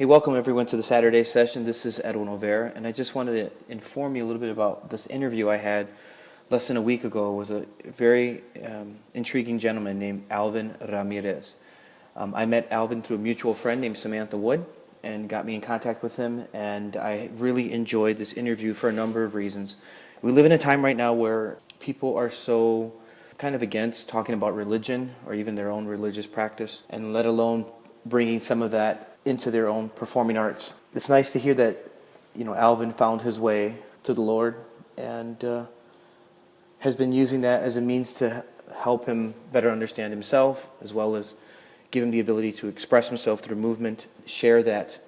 Hey, welcome everyone to the Saturday session. This is Edwin Olvera, and I just wanted to inform you a little bit about this interview I had less than a week ago with a very intriguing gentleman named Alvin Ramirez. I met Alvin through a mutual friend named Samantha Wood and got me in contact with him, and I really enjoyed this interview for a number of reasons. We live in a time right now where people are so kind of against talking about religion or even their own religious practice, and let alone bringing some of that into their own performing arts. It's nice to hear that, Alvin found his way to the Lord and has been using that as a means to help him better understand himself, as well as give him the ability to express himself through movement, share that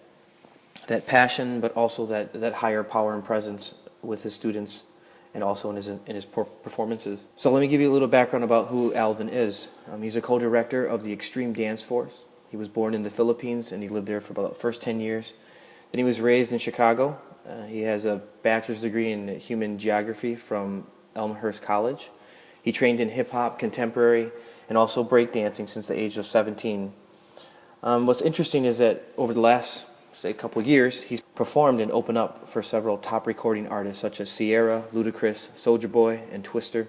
passion, but also that higher power and presence with his students and also in his performances. So let me give you a little background about who Alvin is. He's a co-director of the Xtreme Dance Force. He was born in the Philippines and he lived there for about the first 10 years. Then he was raised in Chicago. He has a bachelor's degree in human geography from Elmhurst College. He trained in hip-hop, contemporary, and also breakdancing since the age of 17. What's interesting is that over the last, say, couple of years, he's performed and opened up for several top recording artists such as Ciara, Ludacris, Soulja Boy and Twista.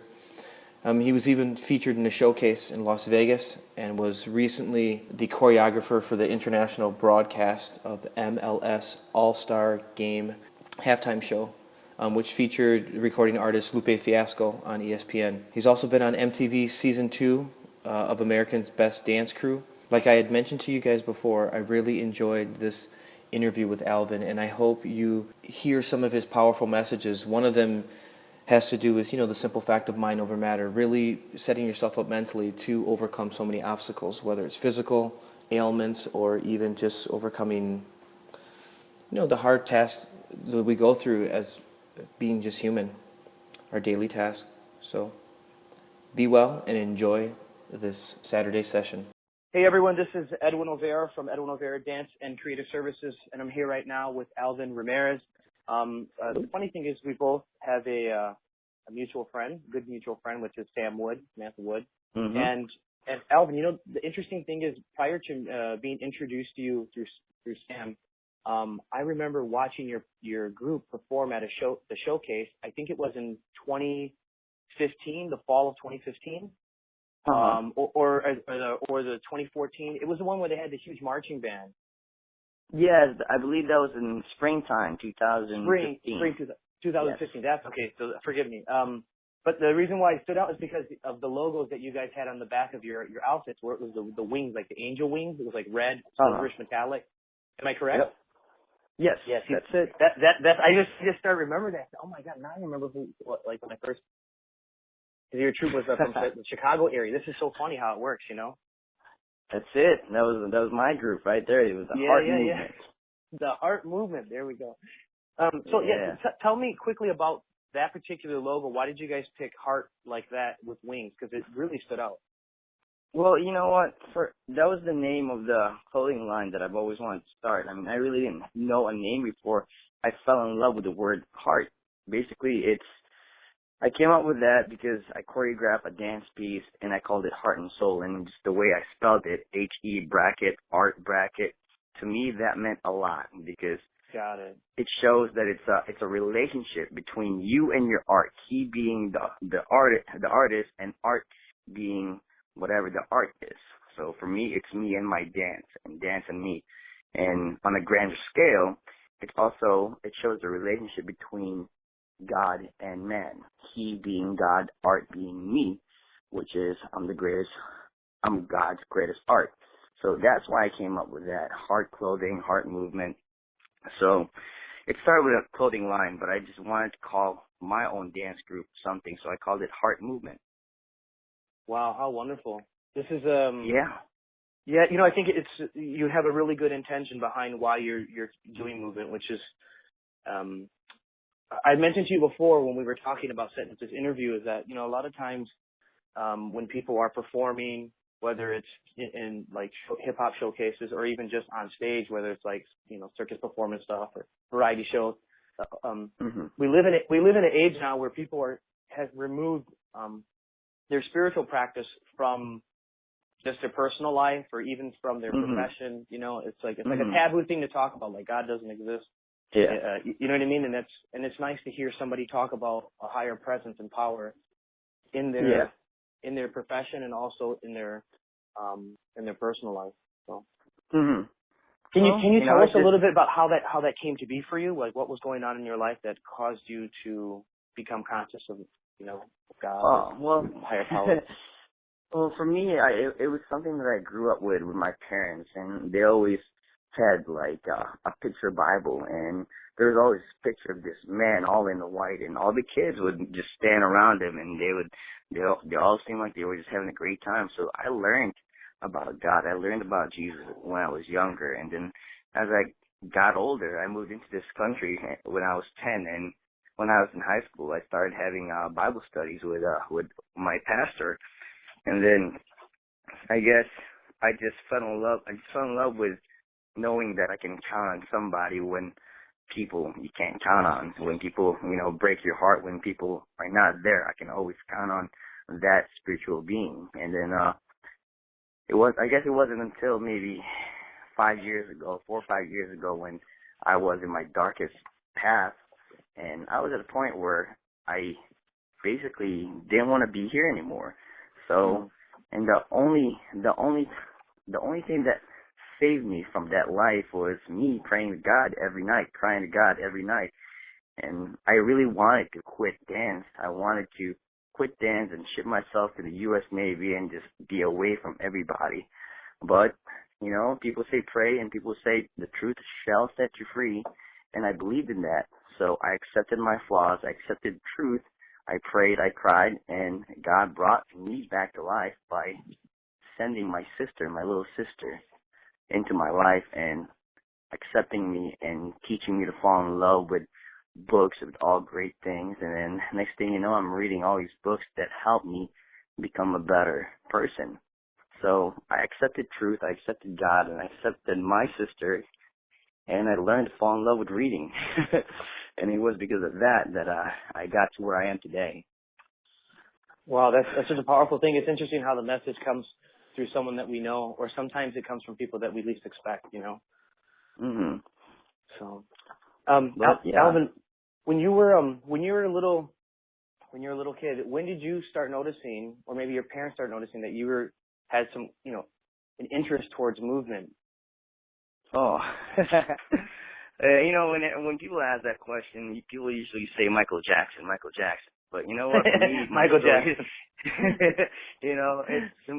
He was even featured in a showcase in Las Vegas and was recently the choreographer for the international broadcast of the MLS All-Star Game halftime show, which featured recording artist Lupe Fiasco on ESPN. He's also been on MTV's Season 2 of America's Best Dance Crew. Like I had mentioned to you guys before, I really enjoyed this interview with Alvin, and I hope you hear some of his powerful messages. One of them has to do with, the simple fact of mind over matter, really setting yourself up mentally to overcome so many obstacles, whether it's physical ailments or even just overcoming, the hard tasks that we go through as being just human, our daily task. So be well and enjoy this Saturday session. Hey everyone, this is Edwin Olvera from Edwin Olvera Dance and Creative Services, and I'm here right now with Alvin Ramirez. The funny thing is we both have a mutual friend, good mutual friend, which is Samantha Wood. Mm-hmm. And Alvin, the interesting thing is prior to being introduced to you through Sam, I remember watching your group perform at the showcase. I think it was in 2015, the fall of 2015. Or the 2014. It was the one where they had the huge marching band. Yes, I believe that was in springtime, 2015. Spring 2015. Yes. That's okay. So forgive me. But the reason why it stood out is because of the logos that you guys had on the back of your outfits, where it was the wings, like the angel wings. It was like red, silverish metallic. Am I correct? Yep. Yes. That's it. That I just started remembering that. Oh my God! Now I remember when I first. Your troop was from the Chicago area. This is so funny how it works, That's it. That was my group right there. It was the heart movement. Yeah. The heart movement. There we go. Tell me quickly about that particular logo. Why did you guys pick heart like that with wings? Because it really stood out. Well, you know what? That was the name of the clothing line that I've always wanted to start. I mean, I really didn't know a name before I fell in love with the word heart. Basically, I came up with that because I choreographed a dance piece and I called it Heart and Soul, and just the way I spelled it, H-E bracket, art bracket, to me that meant a lot because Got it. It shows that it's a relationship between you and your art. He being the artist, and art being whatever the art is. So for me, it's me and my dance, and dance and me. And on a grander scale, it shows the relationship between God and man. He being God, art being me, which is I'm God's greatest art. So that's why I came up with that heart clothing, heart movement. So it started with a clothing line, but I just wanted to call my own dance group something, so I called it Heart Movement. Wow, how wonderful! This is Yeah. I think you have a really good intention behind why you're doing movement, which is I mentioned to you before when we were talking about setting up this interview is that, a lot of times when people are performing, whether it's in like hip-hop showcases or even just on stage, whether it's like, circus performance stuff or variety shows, we live in an age now where people have removed their spiritual practice from just their personal life or even from their profession. You know, it's like a taboo thing to talk about. Like God doesn't exist. Yeah. You know what I mean? And it's nice to hear somebody talk about a higher presence and power in their profession and also in their personal life. So. Can you tell us a little bit about how that came to be for you? Like what was going on in your life that caused you to become conscious of, you know, God, higher power? Well, for me, it was something that I grew up with my parents, and they always had like a picture Bible, and there was always a picture of this man all in the white, and all the kids would just stand around him, and they all seemed like they were just having a great time. So I learned about God. I learned about Jesus when I was younger, and then as I got older, I moved into this country when I was 10, and when I was in high school, I started having Bible studies with my pastor, and then I guess I just fell in love. I just fell in love with knowing that I can count on somebody when people you can't count on, when people, you know, break your heart, when people are not there. I can always count on that spiritual being. And then I guess it wasn't until maybe 4 or 5 years ago when I was in my darkest path, and I was at a point where I basically didn't want to be here anymore. So, and the only thing that saved me from that life was me praying to God every night, crying to God every night. And I really wanted to quit dance. I wanted to quit dance and ship myself to the U.S. Navy and just be away from everybody. But, you know, people say pray, and people say the truth shall set you free. And I believed in that. So I accepted my flaws. I accepted truth. I prayed, I cried, and God brought me back to life by sending my little sister, into my life and accepting me and teaching me to fall in love with books, with all great things. And then next thing you know, I'm reading all these books that help me become a better person. So I accepted truth, I accepted God, and I accepted my sister, and I learned to fall in love with reading. And it was because of that I got to where I am today. Wow, that's such a powerful thing. It's interesting how the message comes through someone that we know, or sometimes it comes from people that we least expect, you know? So, Alvin, when you were a little kid, when did you start noticing, or maybe your parents started noticing that you had some, you know, an interest towards movement? Oh, you know, when people ask that question, people usually say Michael Jackson. But you know what? For me, Michael Jackson. You know,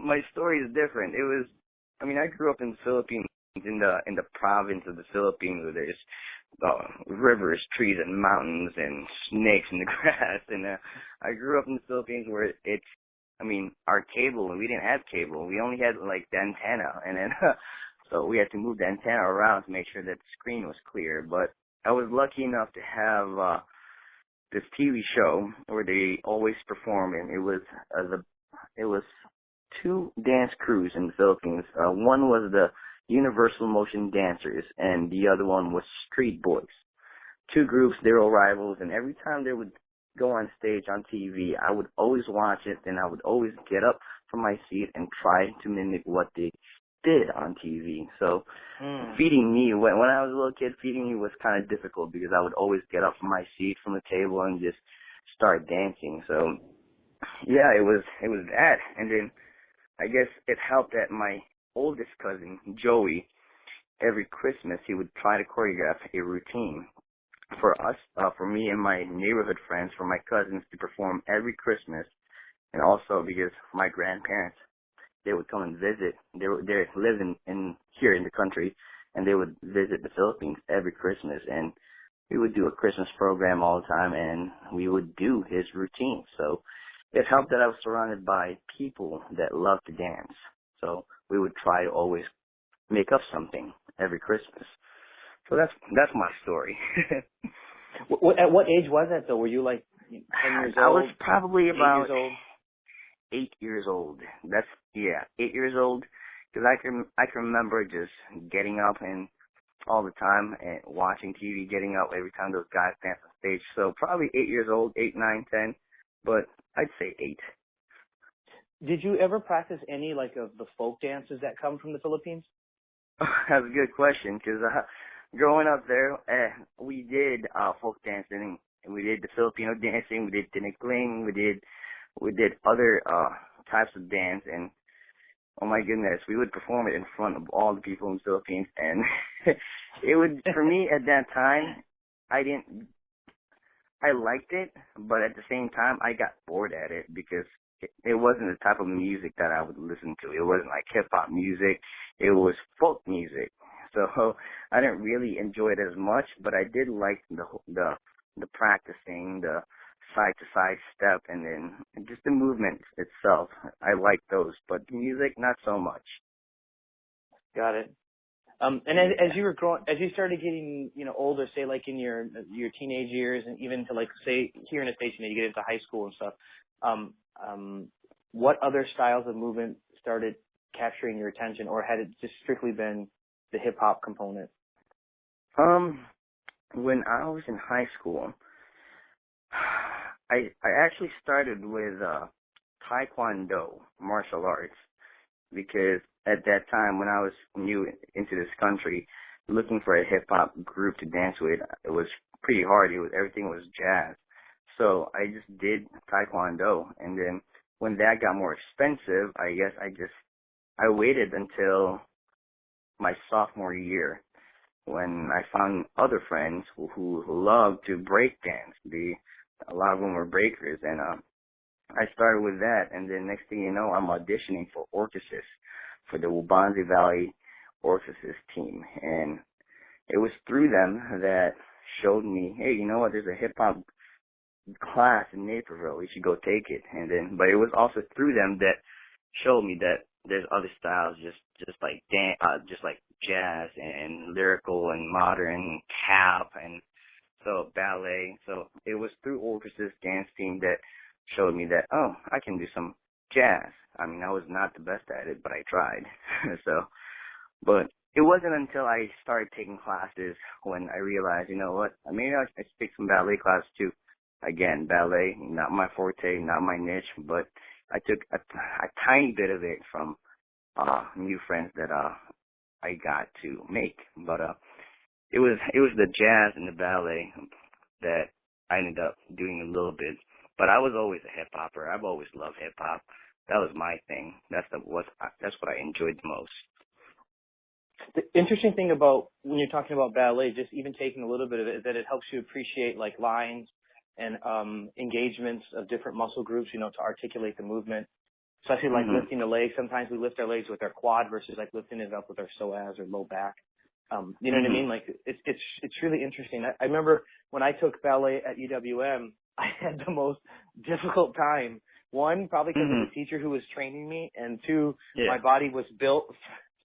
my story is different. I grew up in the Philippines, in the province of the Philippines, where there's rivers, trees, and mountains, and snakes in the grass. And I grew up in the Philippines where our cable, we didn't have cable. We only had like the antenna, and then so we had to move the antenna around to make sure that the screen was clear. But I was lucky enough to have this TV show where they always perform, and it was two dance crews in the Philippines. One was the Universal Motion Dancers, and the other one was Street Boys. Two groups, they were rivals, and every time they would go on stage on TV, I would always watch it, and I would always get up from my seat and try to mimic what they did on TV. So feeding me, when I was a little kid, feeding me was kind of difficult because I would always get up from my seat from the table and just start dancing. So yeah, it was that. And then I guess it helped that my oldest cousin, Joey, every Christmas he would try to choreograph a routine for us, for me and my neighborhood friends, for my cousins to perform every Christmas. And also because my grandparents, they would come and visit. They live in here in the country, and they would visit the Philippines every Christmas. And we would do a Christmas program all the time, and we would do his routine. So it helped that I was surrounded by people that love to dance. So we would try to always make up something every Christmas. So that's my story. At what age was that, though? Were you like 10 years old? I was probably about 8 years old? 8 years old. 8 years old. Because I can remember just getting up and all the time and watching TV, getting up every time those guys dance on stage. So probably 8 years old, 8, 9, 10, but I'd say 8. Did you ever practice any like of the folk dances that come from the Philippines? That's a good question, because growing up there, we did folk dancing, and we did the Filipino dancing, we did tinikling, we did other types of dance, and oh my goodness, we would perform it in front of all the people in the Philippines, and it would, for me at that time, I liked it, but at the same time, I got bored at it because it wasn't the type of music that I would listen to. It wasn't like hip-hop music. It was folk music. So I didn't really enjoy it as much, but I did like the practicing, the side-to-side step, and then just the movement itself. I like those, but the music, not so much. Got it. And as you were growing, as you started getting, older, say like in your teenage years, and even to like say here in the States, you get into high school and stuff. What other styles of movement started capturing your attention, or had it just strictly been the hip hop component? When I was in high school, I actually started with Taekwondo, martial arts, because at that time when I was new into this country, looking for a hip hop group to dance with, it was pretty hard. Everything was jazz. So I just did Taekwondo, and then when that got more expensive, I guess I waited until my sophomore year when I found other friends who loved to break dance. A lot of them were breakers, and I started with that, and then next thing you know, I'm auditioning for orchestras, for the Wabanzi Valley Orchestras team, and it was through them that showed me, hey, you know what, there's a hip-hop class in Naperville, we should go take it. But it was also through them that showed me that there's other styles, just like jazz and lyrical and modern tap, and so ballet. So it was through orchestra's dance team that showed me that, oh, I can do some jazz. I mean, I was not the best at it, but I tried. But it wasn't until I started taking classes when I realized, you know what, maybe I should take some ballet classes too. Again, ballet, not my forte, not my niche, but I took a tiny bit of it from new friends that I got to make. But it was the jazz and the ballet that I ended up doing a little bit. But I was always a hip hopper. I've always loved hip hop. That was my thing. That's what I enjoyed the most. The interesting thing about when you're talking about ballet, just even taking a little bit of it, is that it helps you appreciate like lines and engagements of different muscle groups, to articulate the movement. Especially like lifting the legs. Sometimes we lift our legs with our quad versus like lifting it up with our psoas or low back. You know what I mean? Like it's really interesting. I remember when I took ballet at UWM, I had the most difficult time. One, probably because of the teacher who was training me, and two, my body was built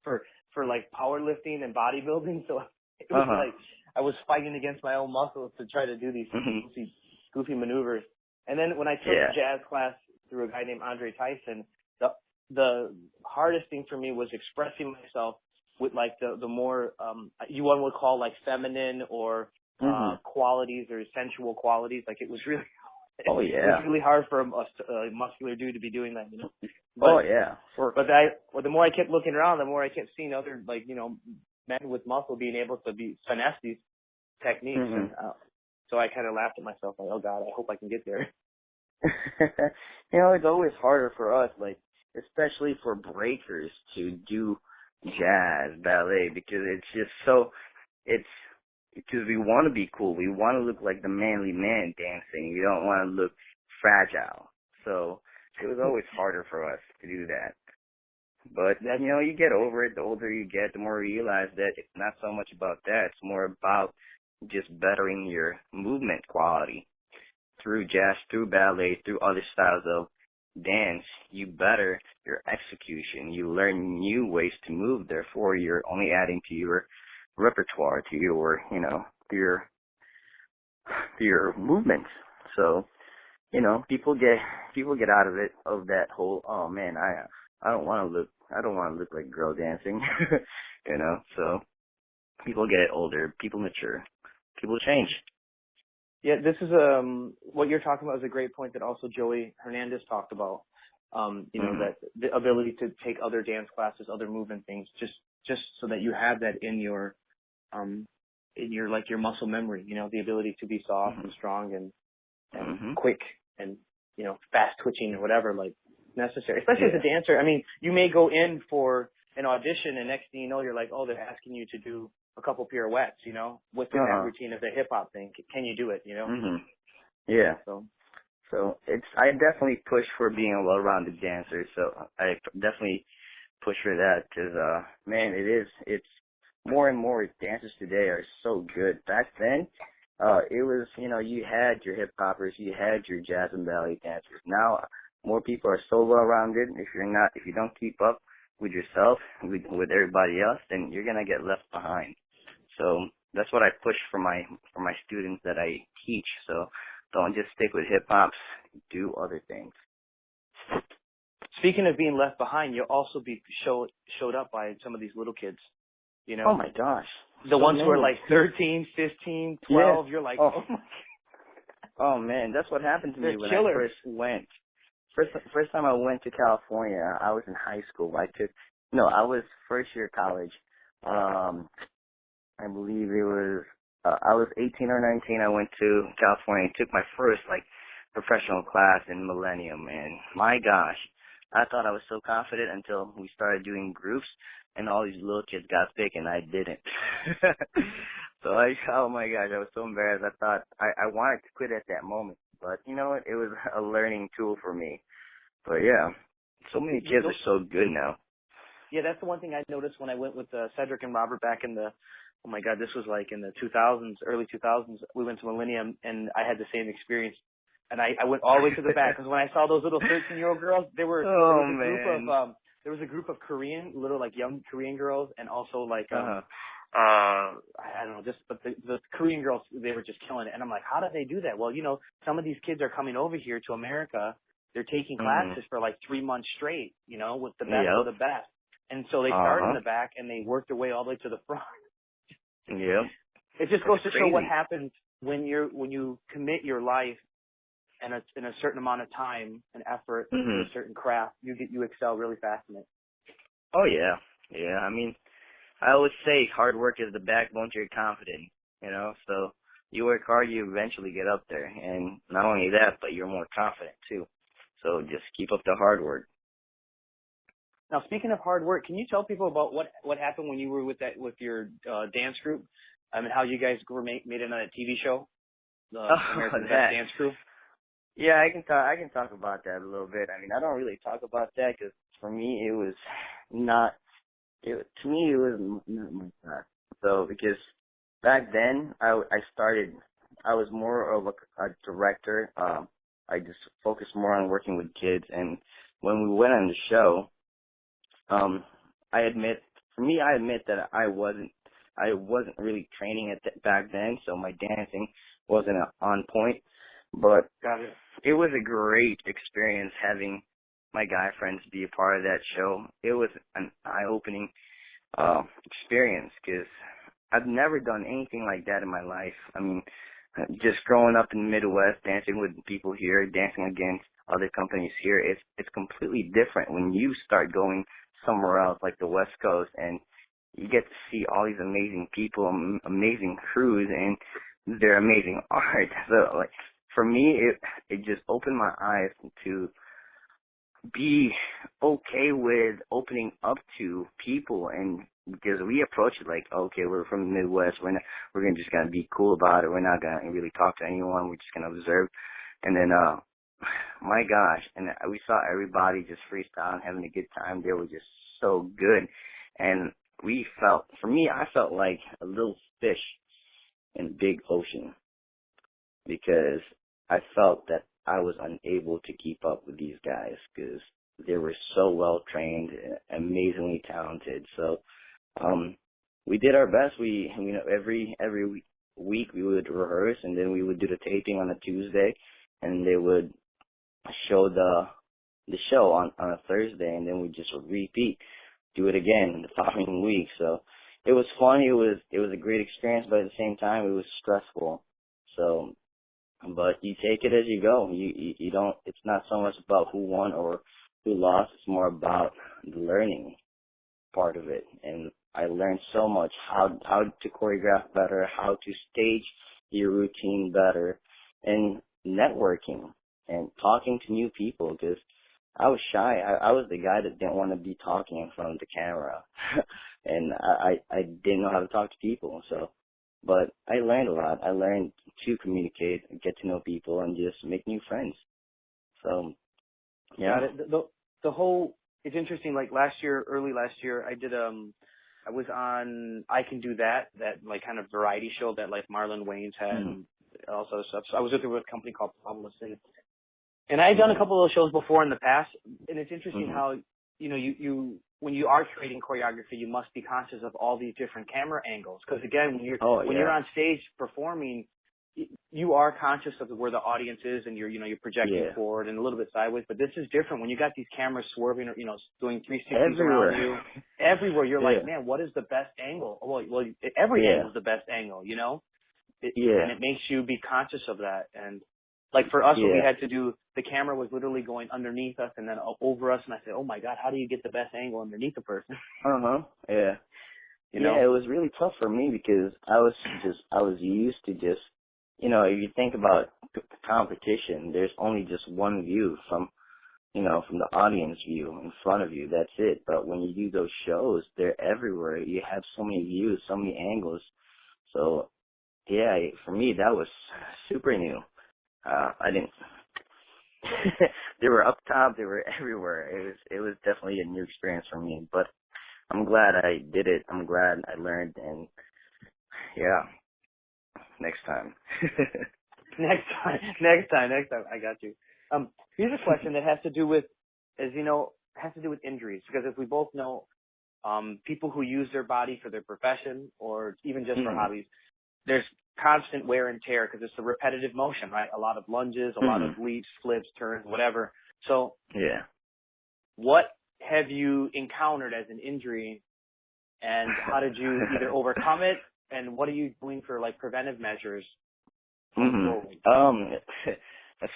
for like powerlifting and bodybuilding, so it was like I was fighting against my own muscles to try to do these goofy maneuvers. And then when I took jazz class through a guy named Andre Tyson, the hardest thing for me was expressing myself with like the more one would call like feminine or qualities or sensual qualities. Like it was really it was really hard for a muscular dude to be doing that, But, but the more I kept looking around, the more I kept seeing other men with muscle being able to finesse these techniques. And, so I kind of laughed at myself, like, oh God, I hope I can get there. It's always harder for us, like, especially for breakers to do jazz, ballet, because it's just because we want to be cool. We want to look like the manly man dancing. We don't want to look fragile. So it was always harder for us to do that. But, you get over it. The older you get, the more you realize that it's not so much about that. It's more about just bettering your movement quality. Through jazz, through ballet, through other styles of dance, you better your execution. You learn new ways to move. Therefore, you're only adding to your repertoire, to your, your movements. So, people get out of that whole, oh man, I don't want to look like girl dancing, so people get older, people mature, people change. Yeah, this is what you're talking about is a great point that also Joey Hernandez talked about. You know, that the ability to take other dance classes, other movement things, just so that you have that in your like your muscle memory, you know, the ability to be soft and strong and quick and, you know, fast twitching or whatever, like necessary, especially as a dancer. I mean, you may go in for an audition and next thing you know, you're like, oh, they're asking you to do a couple pirouettes, you know, within that routine of the hip hop thing. Can you do it, you know? Yeah. So I definitely push for being a well-rounded dancer. So I definitely push for that because, man, it's more and more dancers today are so good. Back then, it was, you know, you had your hip hoppers, you had your jazz and ballet dancers. Now, more people are so well-rounded. If you don't keep up with yourself, with everybody else, then you're gonna get left behind. So that's what I push for my students that I teach. So don't just stick with hip hops. Do other things. speaking of being left behind, you'll also be showed up by some of these little kids, you know? Oh my gosh. The ones who are like 13, 15, 12, you're like, oh my. Oh man, that's what happened to me when I first went. First time I went to California, I was in high school. I was first year college. I believe it was, I was 18 or 19. I went to California and took my first like professional class in Millennium, and my gosh, I thought I was so confident until we started doing groups and all these little kids got sick and I didn't. So oh my gosh, I was so embarrassed. I thought I wanted to quit at that moment, but you know what? It was a learning tool for me. But yeah, so many kids are so good now. Yeah, that's the one thing I noticed when I went with Cedric and Robert back in the, oh my God, this was like in the 2000s, early 2000s. We went to Millennium and I had the same experience. And I went all the way to the back because when I saw those little 13-year-old girls, there was a group of Korean, little like young Korean girls, and also like I don't know, but the Korean girls, they were just killing it. And I'm like, how do they do that? Well, you know, some of these kids are coming over here to America. They're taking classes for like 3 months straight, you know, with the best of the best. And so they started in the back and they worked their way all the way to the front. Yep. It just goes to show what happens when you commit your life and in a certain amount of time and effort to a certain craft, you excel really fast in it. Oh yeah, yeah. I mean, I always say hard work is the backbone to your confidence. You know, so you work hard, you eventually get up there, and not only that, but you're more confident too. So just keep up the hard work. Now, speaking of hard work, can you tell people about what happened when you were with your dance group? I mean, how you guys were made it on a TV show, the American Best Dance Crew. Yeah, I can talk about that a little bit. I mean, I don't really talk about that because for me it was not my class. So because back then I was more of a director. I just focused more on working with kids, and when we went on the show, I admit that I wasn't really training back then, so my dancing wasn't on point. But it was a great experience having my guy friends be a part of that show. It was an eye-opening experience because I've never done anything like that in my life. I mean, just growing up in the Midwest, dancing with people here, dancing against other companies here, it's completely different when you start going somewhere else like the West Coast and you get to see all these amazing people, amazing crews, and their amazing art. So, like, for me, it just opened my eyes to be okay with opening up to people, and because we approach it like, okay, we're from the Midwest, we're just gonna be cool about it. We're not gonna really talk to anyone. We're just gonna observe, and then my gosh, and we saw everybody just freestyle and having a good time. They were just so good, and I felt like a little fish in a big ocean because I felt that I was unable to keep up with these guys because they were so well trained, amazingly talented. So, we did our best. Every week we would rehearse, and then we would do the taping on a Tuesday, and they would show the show on a Thursday, and then we just repeat, do it again the following week. So it was fun. It was a great experience, but at the same time it was stressful. So, but you take it as you go. You don't. It's not so much about who won or through loss. It's more about the learning part of it. And I learned so much how to choreograph better, how to stage your routine better, and networking and talking to new people because I was shy. I was the guy that didn't want to be talking in front of the camera, and I didn't know how to talk to people. So, but I learned a lot. I learned to communicate, get to know people, and just make new friends. So, yeah. Got it. The whole, it's interesting, like early last year, I was on I Can Do That like kind of variety show that like Marlon Wayans had and all sorts of stuff. So I was with a company called Pablo. And I had done a couple of those shows before in the past, and it's interesting how, you when you are creating choreography, you must be conscious of all these different camera angles. Because again, when you're on stage performing, you are conscious of where the audience is, and you're projecting forward and a little bit sideways. But this is different when you got these cameras swerving or doing 360s around you everywhere. You're like, man, what is the best angle? Well, every angle is the best angle, and it makes you be conscious of that. And like for us, what we had to do, the camera was literally going underneath us and then over us, and I said, oh my God, how do you get the best angle underneath a person? Yeah. Yeah, it was really tough for me because I was used to just, if you think about competition, there's only just one view from the audience view in front of you. That's it. But when you do those shows, they're everywhere. You have so many views, so many angles. So, yeah, for me, that was super new. I didn't, they were up top, they were everywhere. It was definitely a new experience for me, but I'm glad I did it. I'm glad I learned, and yeah, next time. Next time, I got you. Here's a question that has to do with, injuries, because as we both know, people who use their body for their profession or even just for hobbies, there's constant wear and tear because it's a repetitive motion, right? A lot of lunges, a lot of leaps, flips, turns, whatever. So, what have you encountered as an injury, and how did you either overcome it, and what are you doing for like preventive measures? As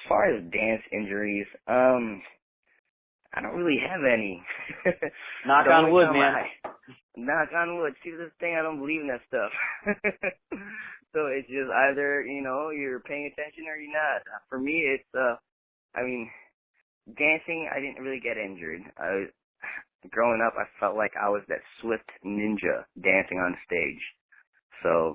far as dance injuries, I don't really have any. Knock on wood, man. Knock on wood. See, this thing, I don't believe in that stuff. So it's just either, you're paying attention or you're not. For me, it's, dancing, I didn't really get injured. Growing up, I felt like I was that swift ninja dancing on stage. So,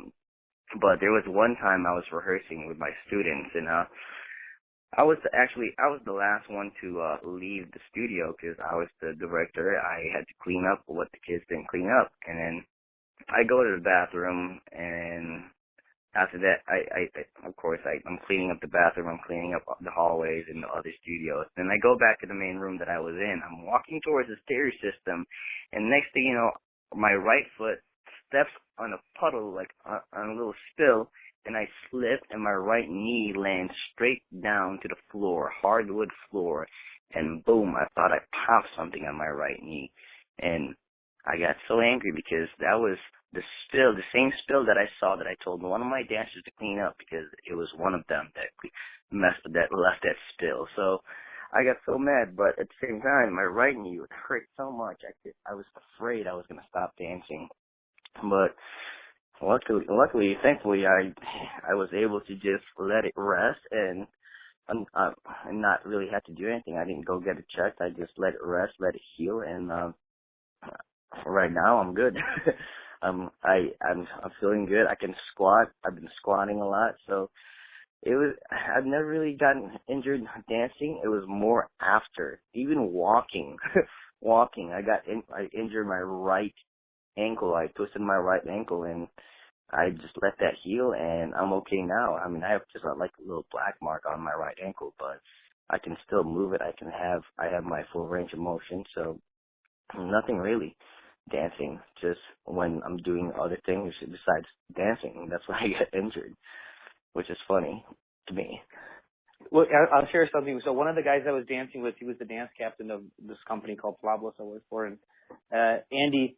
but there was one time I was rehearsing with my students, and I was the last one to leave the studio because I was the director. I had to clean up what the kids didn't clean up, and then I go to the bathroom, and after that, I'm cleaning up the bathroom, I'm cleaning up the hallways in the other studios. Then I go back to the main room that I was in. I'm walking towards the stair system, and next thing you know, my right foot steps on a puddle, like on a little spill, and I slip, and my right knee lands straight down to the floor, hardwood floor, and boom, I thought I popped something on my right knee. And I got so angry because that was the same spill that I saw that I told one of my dancers to clean up because it was one of them that left that spill. So I got so mad, but at the same time, my right knee would hurt so much. I was afraid I was going to stop dancing. But luckily, thankfully, I was able to just let it rest and not really have to do anything. I didn't go get it checked. I just let it rest, let it heal, and right now I'm good. I'm feeling good. I can squat. I've been squatting a lot, so I've never really gotten injured dancing. It was more after, even walking. I injured my right ankle. I twisted my right ankle, and I just let that heal, and I'm okay now. I mean, I have just like a little black mark on my right ankle, but I can still move it. I have my full range of motion, so nothing really dancing. Just when I'm doing other things besides dancing, that's when I get injured, which is funny to me. Well, I'll share something. So one of the guys I was dancing with, he was the dance captain of this company called Pablo I worked for, and Andy,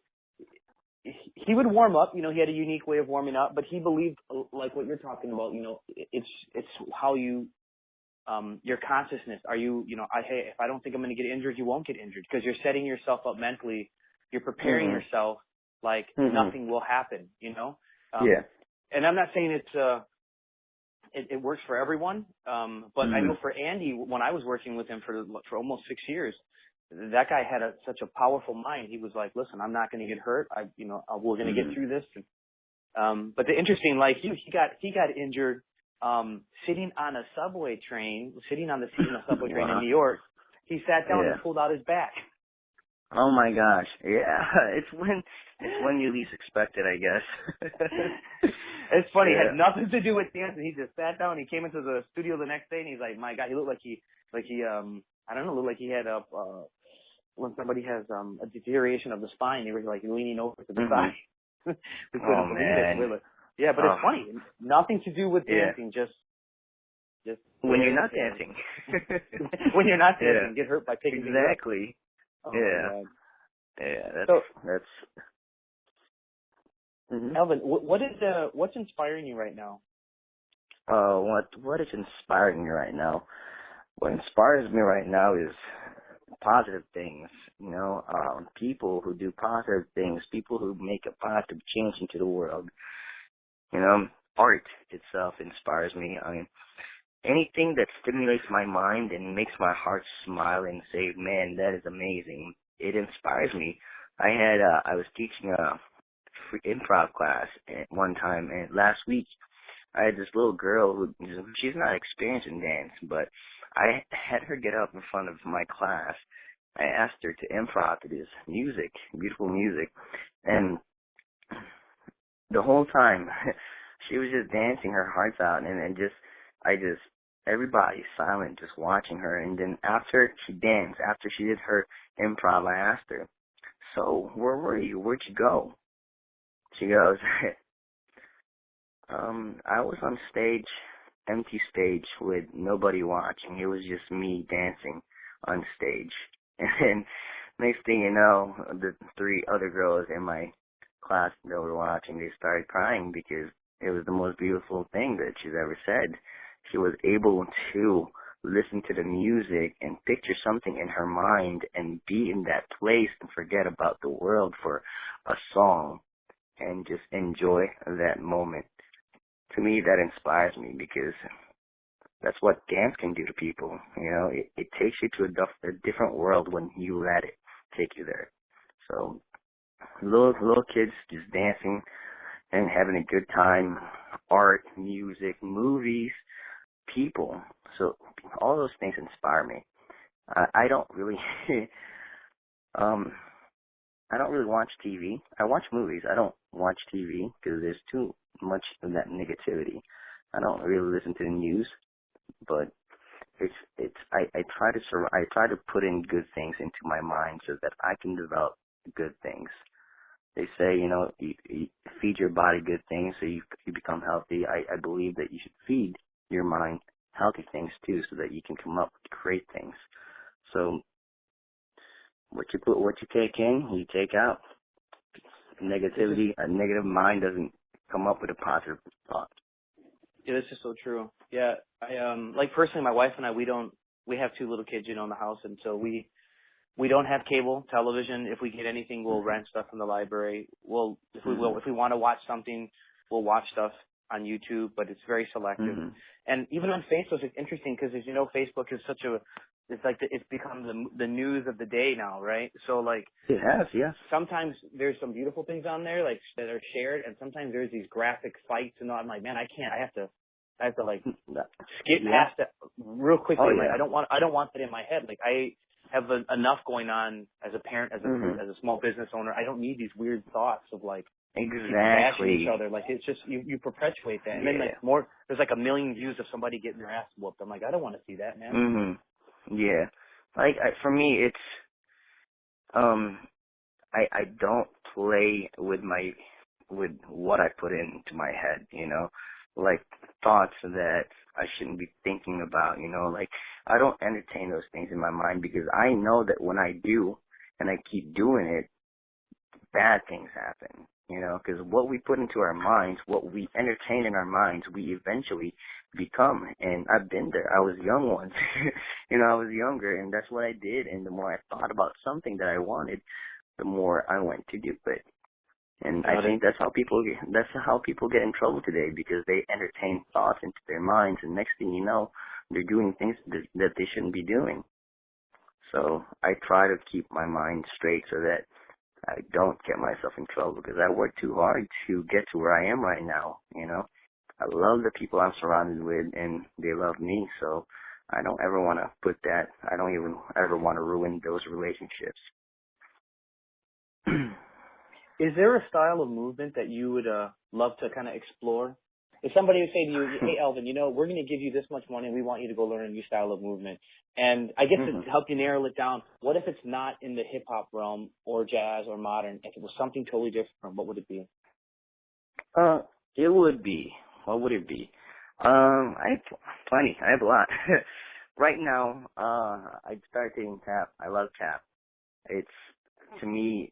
he would warm up. He had a unique way of warming up, but he believed, like what you're talking about, it's how you your consciousness. Are you, hey, if I don't think I'm going to get injured, you won't get injured, because you're setting yourself up mentally. You're preparing yourself like nothing will happen, Yeah. And I'm not saying it works for everyone, but I know for Andy, when I was working with him for almost 6 years, that guy had such a powerful mind. He was like, listen, I'm not going to get hurt. We're going to get through this. But the interesting, like you, he got injured sitting on the seat in a subway train in New York. He sat down and pulled out his back. Oh my gosh. Yeah. It's when you least expect it, I guess. It's funny. It had nothing to do with dancing. He just sat down. He came into the studio the next day, and he's like, my God, he looked like he I don't know, looked like he had when somebody has a deterioration of the spine, they were like leaning over to the side. We couldn't believe it. Yeah, but it's funny. Nothing to do with dancing, just when you're not dancing. When you're not dancing, get hurt by picking things up. Exactly. Oh, Yeah, that's. Alvin, what's inspiring you right now? What is inspiring me right now? What inspires me right now is positive things. People who do positive things, people who make a positive change into the world. Art itself inspires me. I mean, anything that stimulates my mind and makes my heart smile and say, man, that is amazing. It inspires me. I was teaching a free improv class at one time, and last week I had this little girl who, she's not experienced in dance, but I had her get up in front of my class. I asked her to improv to this music, beautiful music, and the whole time she was just dancing her hearts out, and everybody silent, just watching her. And then after she danced, after she did her improv, I asked her, so where were you? Where'd you go? She goes, I was on stage, empty stage with nobody watching. It was just me dancing on stage. And next thing you know, the 3 other girls in my class that were watching, they started crying because it was the most beautiful thing that she's ever said. She was able to listen to the music and picture something in her mind and be in that place and forget about the world for a song and just enjoy that moment. To me, that inspires me because that's what dance can do to people. It takes you to a different world when you let it take you there. So little kids just dancing and having a good time, art, music, movies, people. So all those things inspire me. I don't really, I don't really watch TV. I watch movies. I don't watch TV because there's too much of that negativity. I don't really listen to the news, but I try to put in good things into my mind so that I can develop good things. They say, you feed your body good things so you become healthy. I believe that you should feed your mind healthy things too, so that you can come up with great things. So what you take in, you take out. Negativity, a negative mind doesn't come up with a positive thought. Yeah, this is so true. Yeah, I like personally, my wife and I, we have 2 little kids, in the house, and so we don't have cable television. If we get anything, we'll rent stuff from the library. If we want to watch something, we'll watch stuff on YouTube, but it's very selective. And even on Facebook, it's interesting because, as you know, Facebook is it's become the news of the day now, right? So like, it has, yes. Sometimes there's some beautiful things on there, like that are shared, and sometimes there's these graphic fights, and I'm like, man, I can't. I have to like skip past that real quickly. Oh, yeah. Like, I don't want that in my head. Like, I have enough going on as a parent, as a small business owner. I don't need these weird thoughts of like bashing each other. Like, it's just you perpetuate that, and then like there's like 1 million views of somebody getting their ass whooped. I'm like, I don't want to see that, man. Yeah, like for me, it's I don't play with what I put into my head, like thoughts that I shouldn't be thinking about, like I don't entertain those things in my mind because I know that when I do and I keep doing it, bad things happen. because what we put into our minds, what we entertain in our minds, we eventually become. And I've been there. I was young once. I was younger, and that's what I did. And the more I thought about something that I wanted, the more I went to do it. And I think that's how people get in trouble today, because they entertain thoughts into their minds, and next thing you know, they're doing things that they shouldn't be doing. So I try to keep my mind straight so that I don't get myself in trouble, because I work too hard to get to where I am right now. I love the people I'm surrounded with, and they love me, so I don't ever want to put that. I don't even ever want to ruin those relationships. Is there a style of movement that you would love to kind of explore? If somebody would say to you, hey, Alvin, we're going to give you this much money and we want you to go learn a new style of movement. And I guess to help you narrow it down, what if it's not in the hip-hop realm or jazz or modern? If it was something totally different, what would it be? It would be. What would it be? I have a lot. Right now, I started taking tap. I love tap. To me,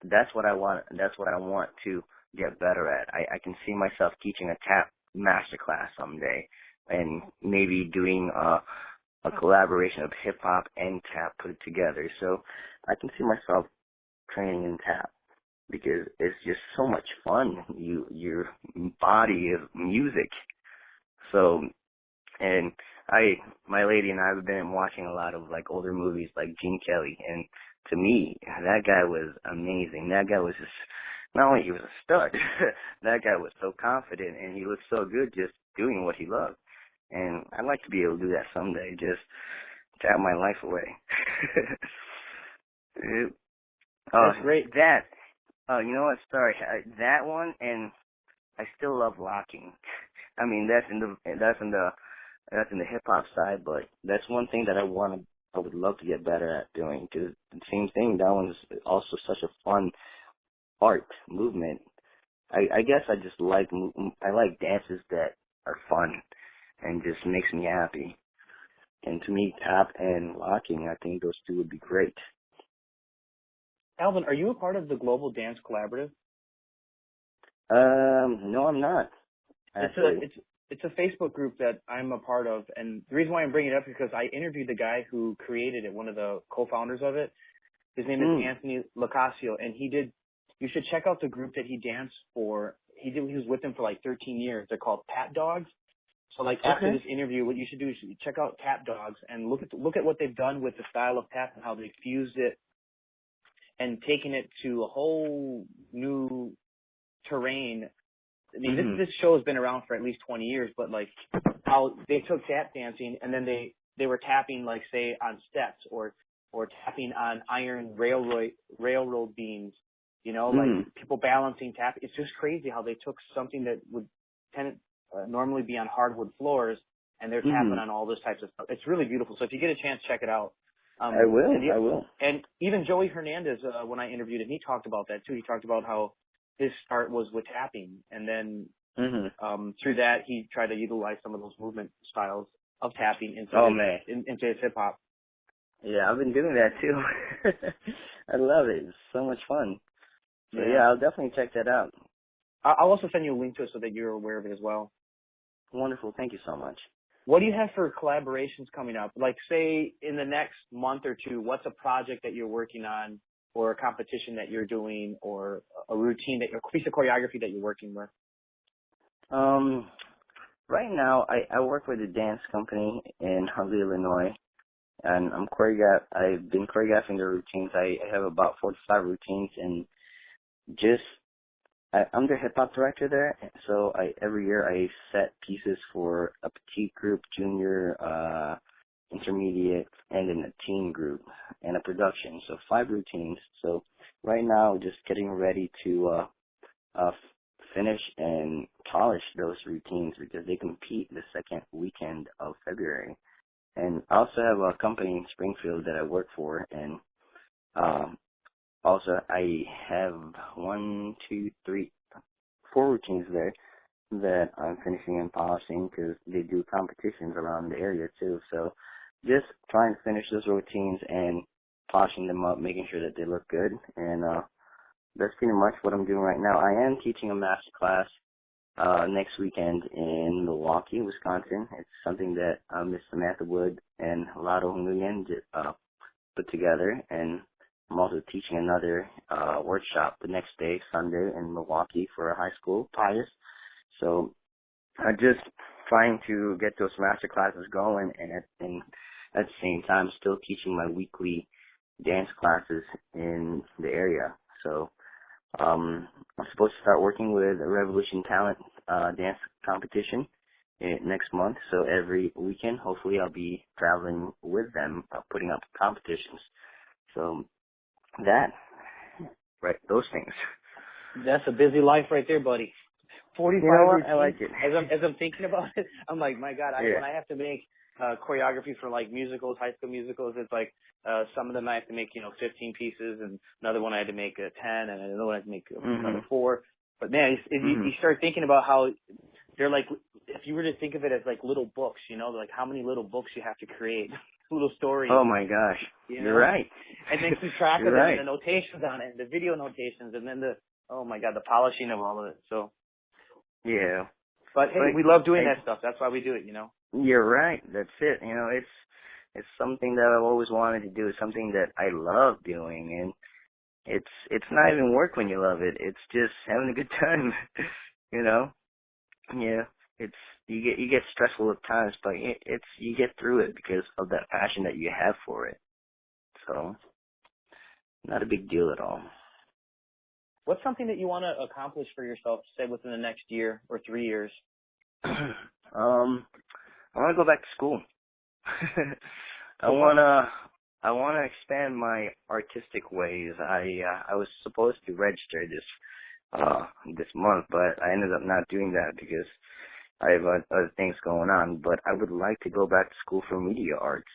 that's what I want. That's what I want to get better at. I can see myself teaching a tap masterclass someday, and maybe doing a collaboration of hip hop and tap put together. So I can see myself training in tap, because it's just so much fun. Your body is music. So, and my lady and I have been watching a lot of older movies like Gene Kelly, and to me, that guy was amazing. That guy was just, not only he was a stud, that guy was so confident, and he looked so good just doing what he loved. And I'd like to be able to do that someday, just tap my life away. That's great. You know what? Sorry, that one, and I still love locking. I mean, that's in the hip hop side, but that's one thing that I would love to get better at doing. Because the same thing, that one's also such a fun art movement. I guess I just like dances that are fun and just makes me happy. And to me, tap and locking, I think those two would be great. Alvin, are you a part of the Global Dance Collaborative? No, I'm not. It's a Facebook group that I'm a part of, and the reason why I'm bringing it up is because I interviewed the guy who created it, one of the co-founders of it. His name is Anthony Locasio, and you should check out the group that he danced for. He was with them for 13 years. They're called Tap Dogs. So after this interview, what you should do is check out Tap Dogs and look at what they've done with the style of tap and how they fused it and taken it to a whole new terrain. I mean, this show has been around for at least 20 years, but how they took tap dancing and then they were tapping say on steps or tapping on iron railroad beams, people balancing tap. It's just crazy how they took something that would normally be on hardwood floors, and they're tapping on all those types of stuff. It's really beautiful. So if you get a chance, check it out. I will. And even Joey Hernandez, when I interviewed him, he talked about that too. He talked about how his start was with tapping, and then through that he tried to utilize some of those movement styles of tapping into his hip hop. Yeah, I've been doing that too. I love it. It's so much fun. So yeah, I'll definitely check that out. I'll also send you a link to it so that you're aware of it as well. Wonderful. Thank you so much. What do you have for collaborations coming up? Say in the next month or two, what's a project that you're working on, or a competition that you're doing, or a routine a piece of choreography that you're working with? Right now I work with a dance company in Huntley, Illinois, and I've been choreographing their routines. I have about 45 routines, and I'm the hip hop director there, so every year I set pieces for a petite group, junior, intermediate, and then a teen group, and a production. So 5 routines. So right now, just getting ready to finish and polish those routines, because they compete the second weekend of February. And I also have a company in Springfield that I work for, and also I have 4 routines there that I'm finishing and polishing, because they do competitions around the area too. So just trying to finish those routines and polishing them up, making sure that they look good, and that's pretty much what I'm doing right now. I am teaching a master class next weekend in Milwaukee, Wisconsin. It's something that Miss Samantha Wood and Lado Nguyen put together, and I'm also teaching another workshop the next day, Sunday, in Milwaukee for a high school, Pius. So I'm just trying to get those master classes going, and at the same time still teaching my weekly dance classes in the area. So I'm supposed to start working with a Revolution Talent dance competition next month. So every weekend, hopefully, I'll be traveling with them, putting up competitions. So those things. That's a busy life right there, buddy. 45 You know what? routines. I like it. As I'm thinking about it, I'm like, my God, Yeah. when I have to make choreography for like musicals, high school musicals, it's like some of them I have to make 15 pieces, and another one I had to make 10, and another one I had to make another 4. But man, you start thinking about how they're like, if you were to think of it as like little books, like how many little books you have to create, little stories. Oh my gosh, you're right. And then keep track of You're it, right. and the notations on it, and the video notations, and then oh my God, the polishing of all of it. So. Yeah. But hey, we love doing that stuff. That's why we do it, You're right. That's it. It's something that I've always wanted to do. It's something that I love doing, and it's not even work when you love it. It's just having a good time. Yeah. It's you get stressful at times, but you get through it because of that passion that you have for it. So, not a big deal at all. What's something that you want to accomplish for yourself, say within the next year or 3 years? I want to go back to school. I wanna expand my artistic ways. I was supposed to register this month, but I ended up not doing that because I have other things going on. But I would like to go back to school for media arts.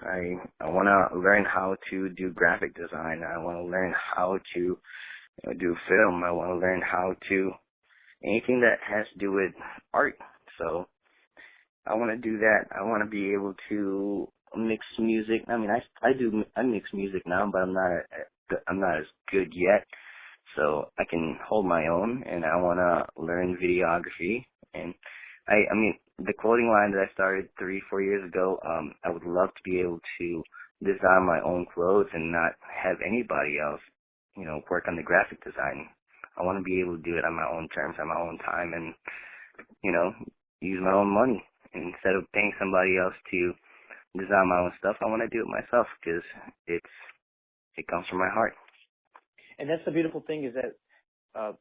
I want to learn how to do graphic design. I want to learn how to do film. I want to learn how to anything that has to do with art. So I want to do that. I want to be able to mix music. I mean, I mix music now, but I'm not as good yet. So I can hold my own, and I want to learn videography. And I mean, the clothing line that I started 3-4 years ago, I would love to be able to design my own clothes and not have anybody else, work on the graphic design. I want to be able to do it on my own terms, on my own time, and, use my own money. Instead of paying somebody else to design my own stuff, I want to do it myself because it comes from my heart. And that's the beautiful thing is that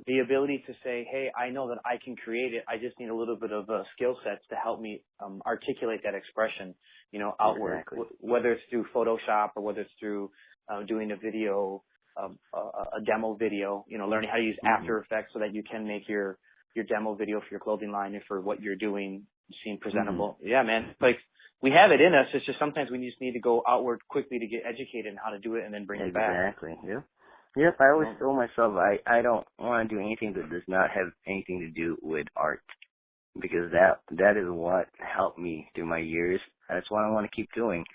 the ability to say, hey, I know that I can create it. I just need a little bit of skill sets to help me articulate that expression, outward, Exactly. Whether it's through Photoshop or whether it's through doing a video, a demo video, learning how to use After Effects so that you can make your demo video for your clothing line and for what you're doing seem presentable. Yeah, man. Like, we have it in us. It's just sometimes we just need to go outward quickly to get educated in how to do it and then bring it back. Exactly. Yeah. Yep, I always tell myself I don't want to do anything that does not have anything to do with art because that is what helped me through my years. That's what I want to keep doing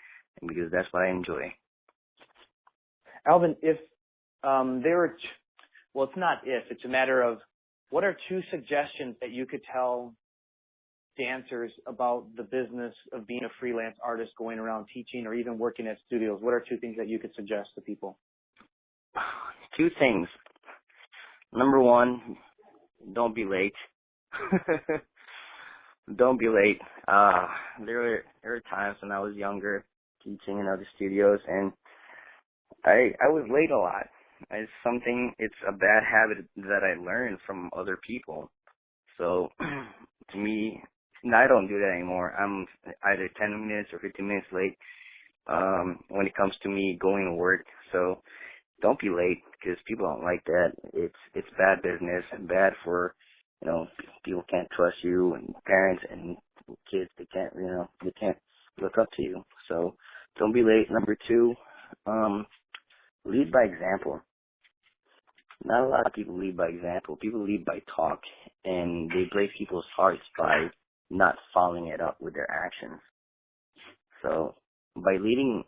because that's what I enjoy. Alvin, if it's not if, it's a matter of what are 2 suggestions that you could tell dancers about the business of being a freelance artist going around teaching or even working at studios? What are 2 things that you could suggest to people? 2 things. Number 1, don't be late. Don't be late. There were times when I was younger teaching in other studios and I was late a lot. It's a bad habit that I learned from other people. So to me, I don't do that anymore. I'm either 10 minutes or 15 minutes late when it comes to me going to work. So don't be late because people don't like that. It's bad business and bad for, people can't trust you and parents and kids, they can't look up to you. So don't be late. Number 2, lead by example. Not a lot of people lead by example. People lead by talk, and they break people's hearts by not following it up with their actions. So by leading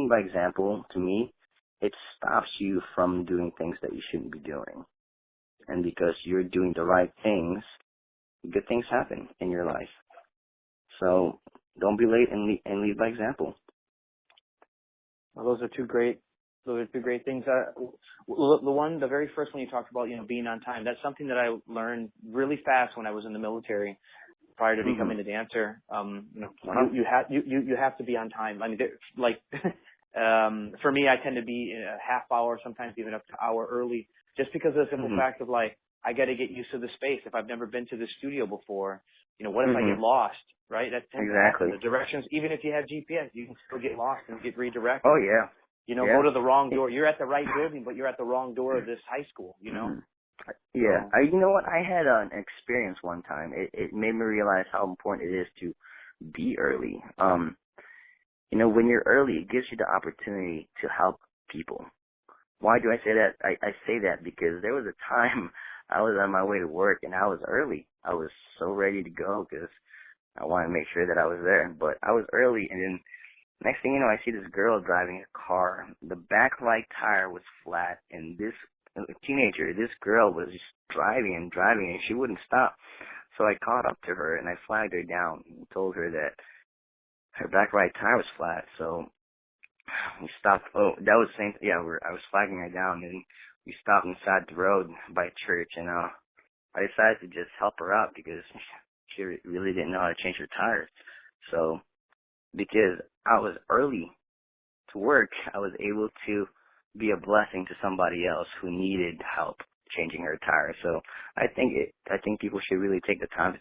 by example, to me, it stops you from doing things that you shouldn't be doing. And because you're doing the right things, good things happen in your life. So don't be late and lead by example. Well, those are two great things. The very first one you talked about, being on time. That's something that I learned really fast when I was in the military prior to becoming a dancer. You have to be on time. I mean, for me, I tend to be a half hour, sometimes even up to an hour early, just because of the simple fact of I got to get used to the space. If I've never been to the studio before, what if I get lost, right? That tends to happen. The directions, even if you have GPS, you can still get lost and get redirected. Oh, yeah. Go to the wrong door. You're at the right building, but you're at the wrong door of this high school, Yeah. You know what? I had an experience one time. It made me realize how important it is to be early. When you're early, it gives you the opportunity to help people. Why do I say that? I say that because there was a time I was on my way to work and I was early. I was so ready to go because I wanted to make sure that I was there. But I was early, and then next thing you know, I see this girl driving a car. The back right tire was flat, and this teenager, this girl was just driving, and she wouldn't stop. So I caught up to her, and I flagged her down and told her that her back right tire was flat. So we stopped. Oh, that was the same. Yeah, I was flagging her down, and we stopped inside the road by church, and I decided to just help her out because she really didn't know how to change her tires. So because I was early to work, I was able to be a blessing to somebody else who needed help changing her tires. So I think people should really take the time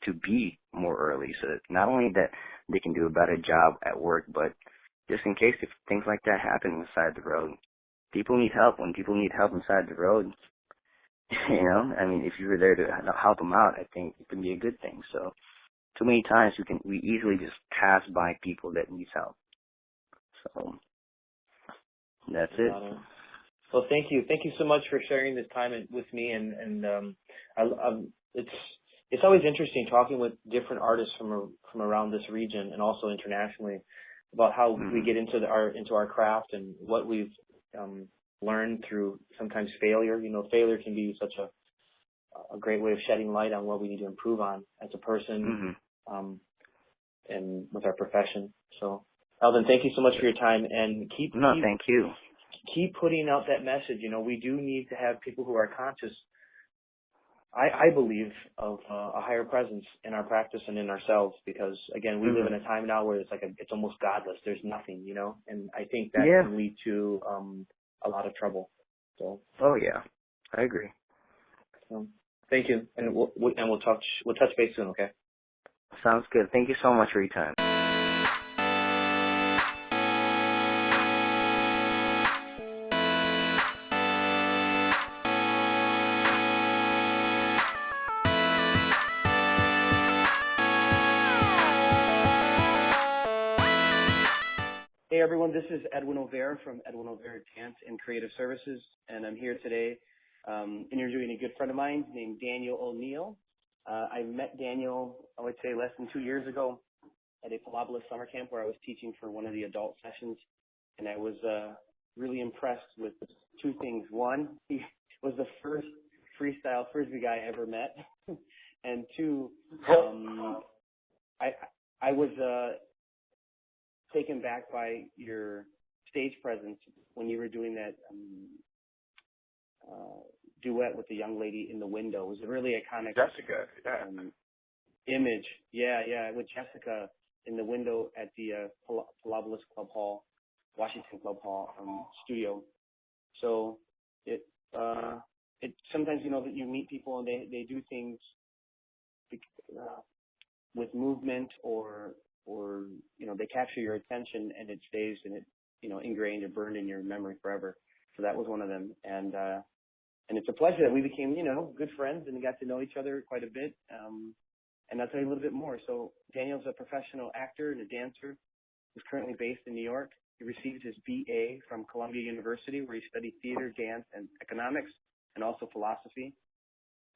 to be more early, so that not only that they can do a better job at work, but just in case if things like that happen on the side of the road. People need help. When people need help inside the road, if you were there to help them out, I think it can be a good thing. So too many times we easily just pass by people that need help. So that's it. Well, thank you so much for sharing this time with me, and it's always interesting talking with different artists from around this region and also internationally about how we get into our craft and what we've learned through sometimes failure. Failure can be such a great way of shedding light on what we need to improve on as a person and with our profession. So, Alvin, thank you so much for your time, and thank you. Keep putting out that message. We do need to have people who are conscious, I believe, of a higher presence in our practice and in ourselves, because again, we live in a time now where it's almost godless. There's nothing, and I think that can lead to a lot of trouble. So. Oh yeah, I agree. So, thank you, and we'll touch base soon. Okay. Sounds good. Thank you so much for your time. Hey everyone, this is Edwin Olvera from Edwin Olvera Dance and Creative Services, and I'm here today interviewing a good friend of mine named Daniel O'Neill. I met Daniel, I would say, less than 2 years ago at a Palabola summer camp where I was teaching for one of the adult sessions, and I was really impressed with two things. One, he was the first freestyle Frisbee guy I ever met, and two, I was taken back by your stage presence when you were doing that duet with the young lady in the window. It was a really iconic image. Yeah, with Jessica in the window at the Palabola Club Hall, Washington Club Hall studio. So it sometimes that you meet people and they do things with movement or they capture your attention and it stays and it ingrained or burned in your memory forever. So that was one of them, and it's a pleasure that we became good friends and got to know each other quite a bit. And I'll tell you a little bit more. So Daniel's a professional actor and a dancer who's currently based in New York. He received his BA from Columbia University, where he studied theater, dance, and economics, and also philosophy.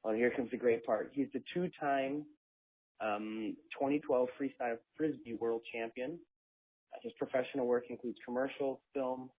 Well, here comes the great part. He's the two-time 2012 Freestyle Frisbee World Champion. His professional work includes commercial, film,